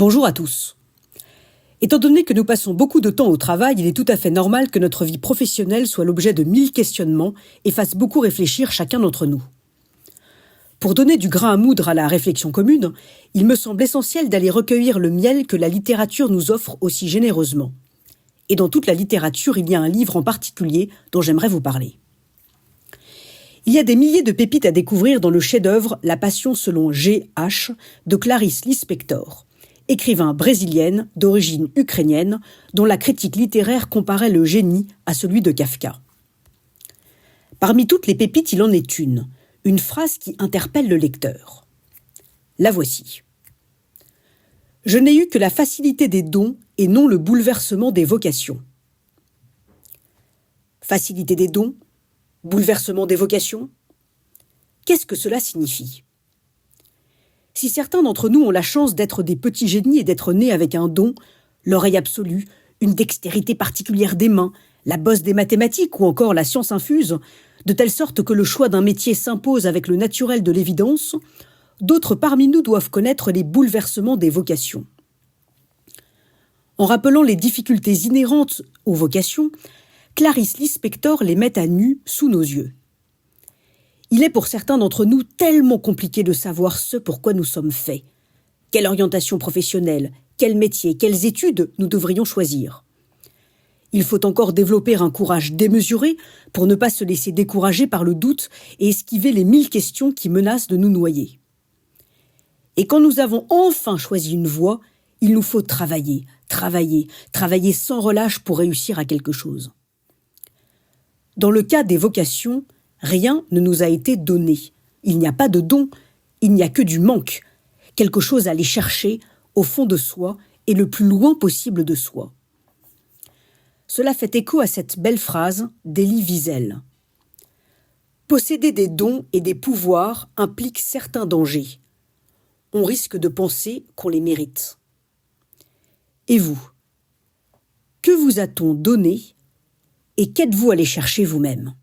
Bonjour à tous. Étant donné que nous passons beaucoup de temps au travail, il est tout à fait normal que notre vie professionnelle soit l'objet de 1000 questionnements et fasse beaucoup réfléchir chacun d'entre nous. Pour donner du grain à moudre à la réflexion commune, il me semble essentiel d'aller recueillir le miel que la littérature nous offre aussi généreusement. Et dans toute la littérature, il y a un livre en particulier dont j'aimerais vous parler. Il y a des milliers de pépites à découvrir dans le chef-d'œuvre La Passion selon G.H. de Clarice Lispector, écrivain brésilienne d'origine ukrainienne dont la critique littéraire comparait le génie à celui de Kafka. Parmi toutes les pépites, il en est une phrase qui interpelle le lecteur. La voici. « Je n'ai eu que la facilité des dons et non le bouleversement des vocations. » Facilité des dons, bouleversement des vocations ? Qu'est-ce que cela signifie ? Si certains d'entre nous ont la chance d'être des petits génies et d'être nés avec un don, l'oreille absolue, une dextérité particulière des mains, la bosse des mathématiques ou encore la science infuse, de telle sorte que le choix d'un métier s'impose avec le naturel de l'évidence, d'autres parmi nous doivent connaître les bouleversements des vocations. En rappelant les difficultés inhérentes aux vocations, Clarice Lispector les met à nu sous nos yeux. Il est pour certains d'entre nous tellement compliqué de savoir ce pour quoi nous sommes faits. Quelle orientation professionnelle, quel métier, quelles études nous devrions choisir. Il faut encore développer un courage démesuré pour ne pas se laisser décourager par le doute et esquiver les 1000 questions qui menacent de nous noyer. Et quand nous avons enfin choisi une voie, il nous faut travailler sans relâche pour réussir à quelque chose. Dans le cas des vocations, rien ne nous a été donné. Il n'y a pas de don, il n'y a que du manque, quelque chose à aller chercher au fond de soi et le plus loin possible de soi. Cela fait écho à cette belle phrase d'Elie Wiesel. « Posséder des dons et des pouvoirs implique certains dangers. On risque de penser qu'on les mérite. » Et vous ? Que vous a-t-on donné et qu'êtes-vous allé chercher vous-même ?